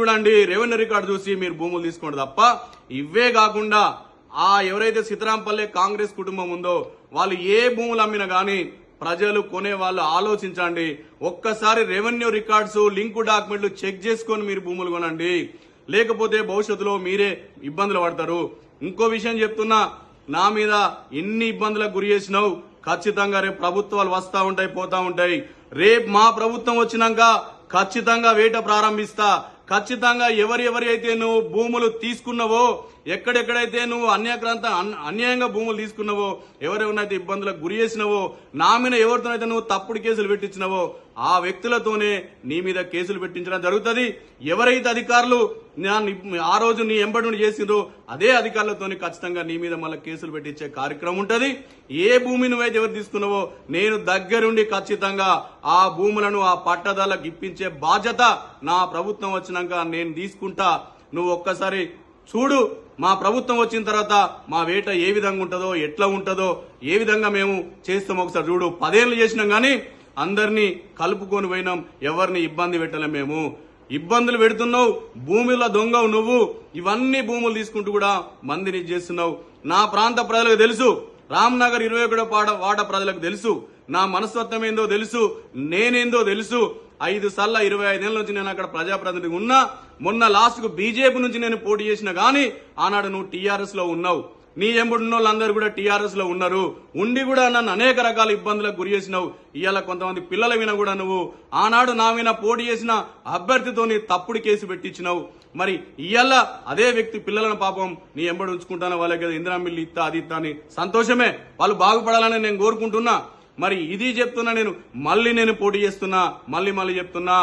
చూడండి, revenue record చూసి మీరు భూములు తీసుకోండి తప్ప ఇవే కాకుండా ఎవరైతే సీతారాంపల్లె కాంగ్రెస్ కుటుంబం ఉందో వాళ్ళు ఏ భూములు అమ్మినా గానీ ప్రజలు కొనే వాళ్ళు ఆలోచించండి. ఒక్కసారి రెవెన్యూ రికార్డ్స్ లింకు డాక్యుమెంట్లు చెక్ చేసుకొని మీరు భూములు కొనండి, లేకపోతే భవిష్యత్తులో మీరే ఇబ్బందులు పడతారు. ఇంకో విషయం చెప్తున్నా, నా మీద ఎన్ని ఇబ్బందులకు గురి చేసినావు, ఖచ్చితంగా రేపు ప్రభుత్వాలు వస్తా ఉంటాయి పోతా ఉంటాయి. రేపు మా ప్రభుత్వం వచ్చినాక ఖచ్చితంగా వేట ప్రారంభిస్తా. ఖచ్చితంగా ఎవరైతే నువ్వు భూములు తీసుకున్నావో, ఎక్కడెక్కడైతే నువ్వు అన్యాయంగా భూములు తీసుకున్నావో, ఎవరెవరినైతే ఇబ్బందులకు గురి చేసినావో, నా మీద ఎవరితోనైతే నువ్వు తప్పుడు కేసులు పెట్టించినావో ఆ వ్యక్తులతోనే నీ మీద కేసులు పెట్టించడం జరుగుతుంది. ఎవరైతే అధికారులు ఆ రోజు నీ ఎంబడి చేసిండ్రో అదే అధికారులతోనే ఖచ్చితంగా నీ మీద మళ్ళీ కేసులు పెట్టించే కార్యక్రమం ఉంటది. ఏ భూమి నువ్వైతే ఎవరు తీసుకున్నావో నేను దగ్గరుండి ఖచ్చితంగా ఆ భూములను ఆ పట్టదారులకు ఇప్పించే బాధ్యత నా ప్రభుత్వం వచ్చినాక నేను తీసుకుంటా. నువ్వు ఒక్కసారి చూడు, మా ప్రభుత్వం వచ్చిన తర్వాత మా వేట ఏ విధంగా ఉంటుందో, ఎట్లా ఉంటుందో, ఏ విధంగా మేము చేస్తామో ఒకసారి చూడు. 10 ఏళ్ళు చేసినాం గానీ అందరినీ కలుపుకొని పోయినాం, ఎవరిని ఇబ్బంది పెట్టలేం. మేము ఇబ్బందులు పెడుతున్నావు, భూమిలో దొంగవు నువ్వు. ఇవన్నీ భూములు తీసుకుంటూ కూడా మందిని చేస్తున్నావు. నా ప్రాంత ప్రజలకు తెలుసు, రామ్నగర్ 21 వార్డ ప్రజలకు తెలుసు, నా మనస్తత్వం ఏందో తెలుసు, నేనేందో తెలుసు. 5 సార్లు 25 ఏళ్ల నుంచి నేను అక్కడ ప్రజాప్రతినిధి ఉన్నా. మొన్న లాస్ట్ కు బీజేపీ నుంచి నేను పోటీ చేసిన గానీ ఆనాడు నువ్వు టీఆర్ఎస్ లో ఉన్నావు. నీ ఎంబడున్న వాళ్ళందరూ కూడా టీఆర్ఎస్ లో ఉన్నారు. ఉండి కూడా నన్ను అనేక రకాల ఇబ్బందులకు గురి చేసినావు. ఇవాళ కొంతమంది పిల్లల విన కూడా నువ్వు ఆనాడు నా విన పోటీ చేసిన అభ్యర్థితోని తప్పుడు కేసు పెట్టించినావు. మరి ఇవాళ అదే వ్యక్తి పిల్లలను పాపం నీ ఎంబడి ఉంచుకుంటాను, వాళ్ళకి ఇందిరా మిల్లు ఇస్తా అది ఇస్తా అని సంతోషమే, వాళ్ళు బాగుపడాలని నేను కోరుకుంటున్నా. మరి ఇది చెప్తున్నా, నేను పోటీ చేస్తున్నా, మళ్ళీ చెప్తున్నా,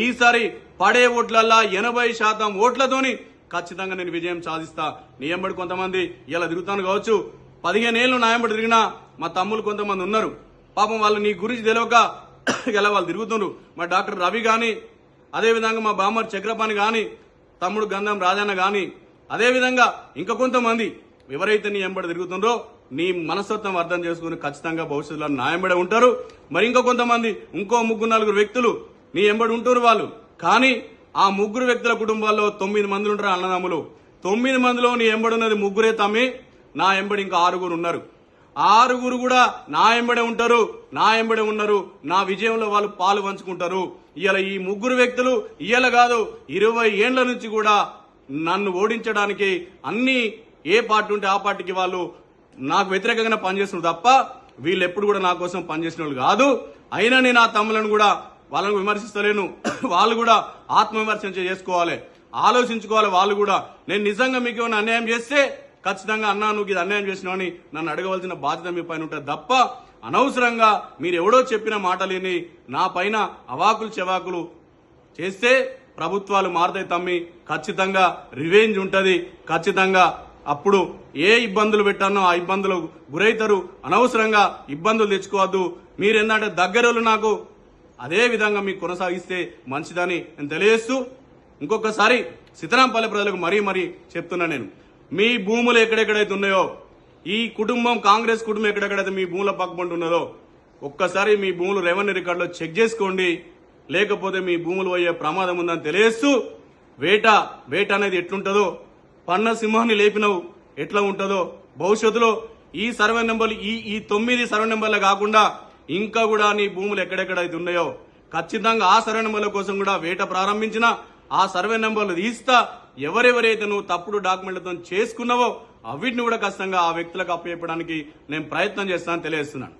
ఈసారి పడే ఓట్లల్లా 80% ఓట్లతోని ఖచ్చితంగా నేను విజయం సాధిస్తా. నీ ఎంబడి కొంతమంది ఇలా తిరుగుతాను కావచ్చు, 15 ఏళ్ళు నా ఎంబడి తిరిగినా మా తమ్ములు కొంతమంది ఉన్నారు, పాపం వాళ్ళు నీ గురించి తెలియక ఇలా వాళ్ళు తిరుగుతున్నారు. మా డాక్టర్ రవి గాని, అదేవిధంగా మా బామ్మర్ చక్రపాణి గాని, తమ్ముడు గంధం రాజన్న గాని, అదేవిధంగా ఇంకా కొంతమంది ఎవరైతే నీ ఎంబడి తిరుగుతుండ్రో నీ మనస్తత్వం అర్థం చేసుకుని ఖచ్చితంగా భవిష్యత్తులో నా ఎంబడే ఉంటారు. మరి ఇంకా కొంతమంది ఇంకో 3-4 వ్యక్తులు నీ ఎంబడి ఉంటారు వాళ్ళు. కానీ ఆ 3 వ్యక్తుల కుటుంబాల్లో 9 మంది ఉంటారు అన్నదమ్ములు. 9 మందిలో నీ ఎంబడున్నది 3 తమ్మి, నా ఎంబడి ఇంకా 6 ఉన్నారు. 6 కూడా నా ఎంబడే ఉంటారు, నా ఎంబడే ఉన్నారు. నా విజయంలో వాళ్ళు పాలు పంచుకుంటారు. ఇవాళ ఈ 3 వ్యక్తులు ఇవాళ కాదు 20 ఏళ్ల నుంచి కూడా నన్ను ఓడించడానికి అన్ని ఏ పార్టీ ఉంటే ఆ పార్టీకి వాళ్ళు నాకు వ్యతిరేకంగా పనిచేస్తున్నారు తప్ప వీళ్ళు ఎప్పుడు కూడా నా కోసం పనిచేసిన వాళ్ళు కాదు. అయినా నేను ఆ తమ్ములను కూడా వాళ్ళని విమర్శిస్తలేను. వాళ్ళు కూడా ఆత్మవిమర్శన చేసుకోవాలి, ఆలోచించుకోవాలి. వాళ్ళు కూడా నేను నిజంగా మీకు ఏమైనా అన్యాయం చేస్తే ఖచ్చితంగా అన్నా నువ్వు ఇది అన్యాయం చేసినావని నన్ను అడగవలసిన బాధ్యత మీ పైన ఉంటుంది తప్ప అనవసరంగా మీరు ఎవడో చెప్పిన మాటలేని నా పైన అవాకులు చెవాకులు చేస్తే ప్రభుత్వాలు మారుతాయి తమ్మి. ఖచ్చితంగా రివెంజ్ ఉంటది. ఖచ్చితంగా అప్పుడు ఏ ఇబ్బందులు పెట్టానో ఆ ఇబ్బందులు గురైతారు. అనవసరంగా ఇబ్బందులు తెచ్చుకోవద్దు. మీరేందంటే దగ్గరలు నాకు అదే విధంగా మీకు కొనసాగిస్తే మంచిదని నేను తెలియజేస్తూ ఇంకొకసారి సీతారాంపల్లె ప్రజలకు మరీ చెప్తున్నా, నేను మీ భూములు ఎక్కడెక్కడైతే ఉన్నాయో, ఈ కుటుంబం కాంగ్రెస్ కుటుంబం ఎక్కడెక్కడైతే మీ భూముల పక్కపంట ఉన్నదో ఒక్కసారి మీ భూములు రెవెన్యూ రికార్డులో చెక్ చేసుకోండి, లేకపోతే మీ భూములు పోయే ప్రమాదం ఉందని తెలియజేస్తూ వేట అనేది ఎట్లుంటుందో, పన్న సింహాన్ని లేపినవు ఎట్లా ఉంటుందో భవిష్యత్తులో ఈ సర్వే నెంబర్లు ఈ 9 సర్వే నెంబర్లే కాకుండా ఇంకా కూడా నీ భూములు ఎక్కడెక్కడైతే ఉన్నాయో ఖచ్చితంగా ఆ సర్వే నెంబర్ల కోసం కూడా వేట ప్రారంభించిన ఆ సర్వే నెంబర్లు తీస్తా. ఎవరెవరైతే నువ్వు తప్పుడు డాక్యుమెంట్లతో చేసుకున్నావో అవిటిని కూడా ఖచ్చితంగా ఆ వ్యక్తులకు అప్పచెప్పడానికి నేను ప్రయత్నం చేస్తానని తెలియజేస్తున్నాను.